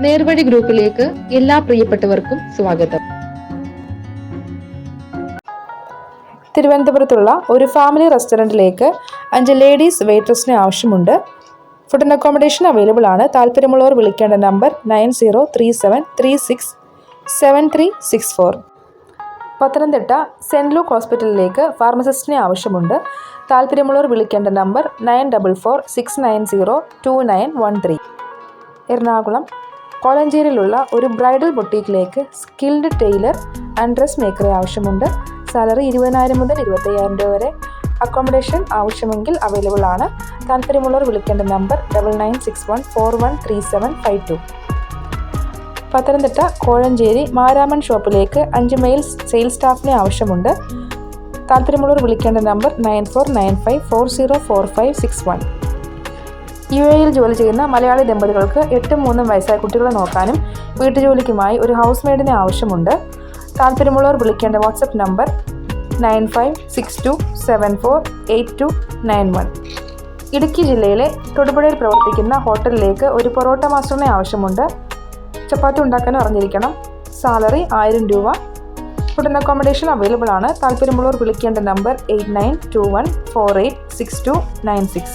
നേർവഴി ഗ്രൂപ്പിലേക്ക് എല്ലാ പ്രിയപ്പെട്ടവർക്കും സ്വാഗതം. തിരുവനന്തപുരത്തുള്ള ഒരു ഫാമിലി റെസ്റ്റോറൻറ്റിലേക്ക് 5 ലേഡീസ് വെയിറ്റേഴ്സിന് ആവശ്യമുണ്ട്. ഫുഡ് ആൻഡ് അക്കോമഡേഷൻ അവൈലബിൾ ആണ്. താല്പര്യമുള്ളവർ വിളിക്കേണ്ട നമ്പർ 9037367364. പത്തനംതിട്ട സെൻറ് ലൂക്ക് ഹോസ്പിറ്റലിലേക്ക് ഫാർമസിസ്റ്റിനെ ആവശ്യമുണ്ട്. താല്പര്യമുള്ളവർ വിളിക്കേണ്ട നമ്പർ 9446902913. എറണാകുളം കോലഞ്ചേരിയിലുള്ള ഒരു ബ്രൈഡൽ ബൊട്ടീക്കിലേക്ക് സ്കിൽഡ് ടൈലർ ആൻഡ് ഡ്രസ് മേക്കറെ ആവശ്യമുണ്ട്. സാലറി 20,000 മുതൽ 25,000 രൂപ വരെ. അക്കോമഡേഷൻ ആവശ്യമെങ്കിൽ അവൈലബിൾ ആണ്. താല്പര്യമുള്ളവർ വിളിക്കേണ്ട നമ്പർ 9961413752. പത്തനംതിട്ട കോഴഞ്ചേരി മാരാമൺ ഷോപ്പിലേക്ക് 5 മെയിൽ സെയിൽസ് സ്റ്റാഫിനെ ആവശ്യമുണ്ട്. താല്പര്യമുള്ളവർ വിളിക്കേണ്ട നമ്പർ 9495404561. UAE ജോലി ചെയ്യുന്ന മലയാളി ദമ്പതികൾക്ക് 8ഉം 3ഉം വയസ്സായ കുട്ടികളെ നോക്കാനും വീട്ടുജോലിക്കുമായി ഒരു ഹൗസ് മെയ്ഡിനെ ആവശ്യമുണ്ട്. താല്പര്യമുള്ളവർ വിളിക്കേണ്ട വാട്സപ്പ് നമ്പർ 9562748291. ഇടുക്കി ജില്ലയിലെ തൊടുപുഴയിൽ പ്രവർത്തിക്കുന്ന ഹോട്ടലിലേക്ക് ഒരു പൊറോട്ട മാസ്റ്ററിനെ ആവശ്യമുണ്ട്. ചപ്പാത്തി ഉണ്ടാക്കാനും അറിഞ്ഞിരിക്കണം. സാലറി 1000 രൂപ. ഫുഡ് ആൻഡ് അക്കോമഡേഷൻ അവൈലബിൾ ആണ്. താല്പര്യമുള്ളവർ വിളിക്കേണ്ട നമ്പർ 8921486296.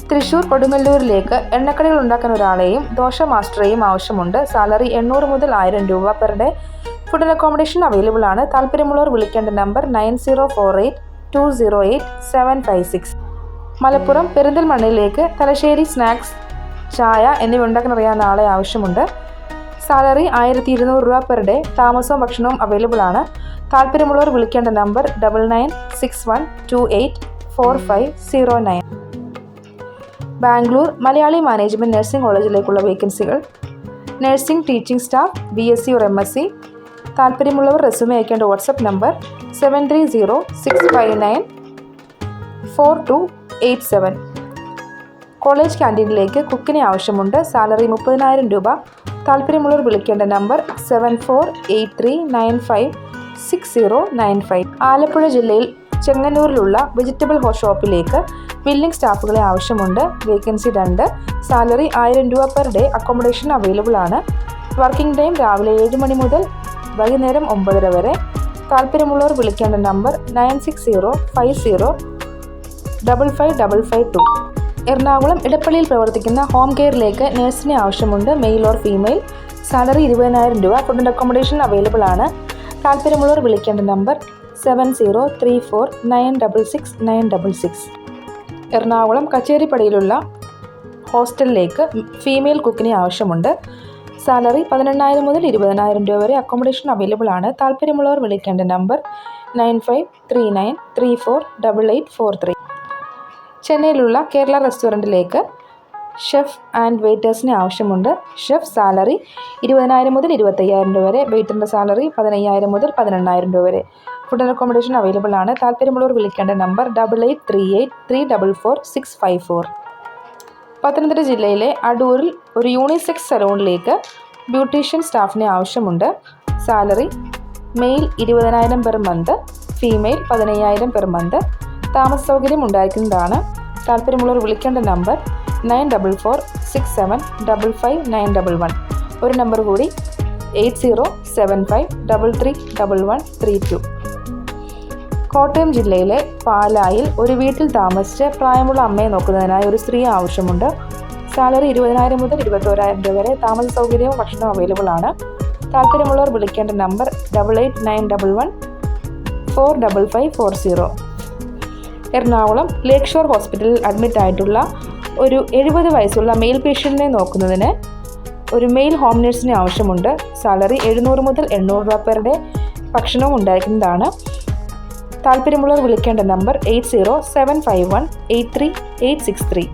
തൃശ്ശൂർ കൊടുങ്ങല്ലൂരിലേക്ക് എണ്ണക്കടികൾ ഉണ്ടാക്കാൻ ഒരാളെയും ദോശ മാസ്റ്ററെയും ആവശ്യമുണ്ട്. സാലറി 800 മുതൽ 1000 രൂപ per day. Food and accommodation available ആണ്. താല്പര്യമുള്ളവർ വിളിക്കേണ്ട നമ്പർ 9048208756. മലപ്പുറം പെരിന്തൽമണ്ണയിലേക്ക് തലശ്ശേരി സ്നാക്സ്, ചായ എന്നിവ ഉണ്ടാക്കാൻ അറിയാവുന്ന ആളെ ആവശ്യമുണ്ട്. സാലറി 1200 രൂപ പെർ ഡേ. താമസവും ഭക്ഷണവും അവൈലബിൾ ആണ്. താല്പര്യമുള്ളവർ വിളിക്കേണ്ട number 9961284509. Bangalore Malayali management nursing കോളേജിലേക്കുള്ള വേക്കൻസികൾ: nursing teaching staff, BSc or MSc. താല്പര്യമുള്ളവർ റെസ്യൂമെ അയക്കേണ്ട വാട്സപ്പ് നമ്പർ 7306594287. കോളേജ് ക്യാൻറ്റീനിലേക്ക് കുക്കിനെ ആവശ്യമുണ്ട്. സാലറി 30,000 രൂപ. താല്പര്യമുള്ളവർ വിളിക്കേണ്ട നമ്പർ 7483956095. ആലപ്പുഴ ജില്ലയിൽ ചെങ്ങന്നൂരിലുള്ള വെജിറ്റബിൾ ഷോപ്പിലേക്ക് ബില്ലിംഗ് സ്റ്റാഫുകളെ ആവശ്യമുണ്ട്. വേക്കൻസി 2. സാലറി 1000 രൂപ പെർ ഡേ. അക്കോമഡേഷൻ അവൈലബിൾ ആണ്. വർക്കിംഗ് ടൈം രാവിലെ 7 മണി മുതൽ വൈകുന്നേരം 9:30 വരെ. താല്പര്യമുള്ളവർ വിളിക്കേണ്ട നമ്പർ 9605055552. എറണാകുളം ഇടപ്പള്ളിയിൽ പ്രവർത്തിക്കുന്ന ഹോം കെയറിലേക്ക് നഴ്സിനെ ആവശ്യമുണ്ട്. Male or female. സാലറി 20,000 രൂപ. ഫുഡ് ആൻഡ് അക്കോമഡേഷൻ അവൈലബിൾ ആണ്. താല്പര്യമുള്ളവർ വിളിക്കേണ്ട നമ്പർ 7034966966. എറണാകുളം കച്ചേരിപ്പടിയിലുള്ള ഹോസ്റ്റലിലേക്ക് ഫീമെയിൽ കുക്കിനെ ആവശ്യമുണ്ട്. സാലറി 18,000 മുതൽ 20,000 രൂപ വരെ. അക്കോമഡേഷൻ അവൈലബിൾ ആണ്. താല്പര്യമുള്ളവർ വിളിക്കേണ്ട നമ്പർ 9539348843. ചെന്നൈയിലുള്ള കേരള റെസ്റ്റോറൻറ്റിലേക്ക് ഷെഫ് ആൻഡ് വെയിറ്റേഴ്സിനെ ആവശ്യമുണ്ട്. ഷെഫ് സാലറി 20,000 മുതൽ 25,000 രൂപ വരെ. വെയിറ്ററിൻ്റെ സാലറി 15,000 മുതൽ 18,000 രൂപ വരെ. ഫുഡ് ആൻഡ് അക്കോമഡേഷൻ അവൈലബിൾ ആണ്. താല്പര്യമുള്ളവർ വിളിക്കേണ്ട നമ്പർ 8838354654. പത്തനംതിട്ട ജില്ലയിലെ അടൂരിൽ ഒരു യൂണിസെക്സ് സലൂണിലേക്ക് ബ്യൂട്ടീഷ്യൻ സ്റ്റാഫിനെ ആവശ്യമുണ്ട്. Salary male 20,000 per month, female 15,000 per month. താമസ സൗകര്യം ഉണ്ടായിരിക്കുന്നതാണ്. താല്പര്യമുള്ളവർ വിളിക്കേണ്ട നമ്പർ 9467555911. ഒരു നമ്പർ കൂടി 8075331132. കോട്ടയം ജില്ലയിലെ പാലായിൽ ഒരു വീട്ടിൽ താമസിച്ച് പ്രായമുള്ള അമ്മയെ നോക്കുന്നതിനായി ഒരു സ്ത്രീ ആവശ്യമുണ്ട്. സാലറി 20,000 മുതൽ 21,000 രൂപ വരെ. താമസ സൗകര്യവും ഭക്ഷണവും അവൈലബിൾ ആണ്. താല്പര്യമുള്ളവർ വിളിക്കേണ്ട നമ്പർ 8891145540. എറണാകുളം ലേക്ക് ഷോർ ഹോസ്പിറ്റലിൽ അഡ്മിറ്റ് ആയിട്ടുള്ള ഒരു 70 വയസ്സുള്ള മെയിൽ പേഷ്യൻറ്റിനെ നോക്കുന്നതിന് ഒരു മെയിൽ ഹോം നഴ്സിനെ ആവശ്യമുണ്ട്. സാലറി 700 മുതൽ 800 രൂപ പെർ ഡേ. ഭക്ഷണവും ഉണ്ടായിരിക്കുന്നതാണ്. താല്പര്യമുള്ളവർ വിളിക്കേണ്ട നമ്പർ 8075183863.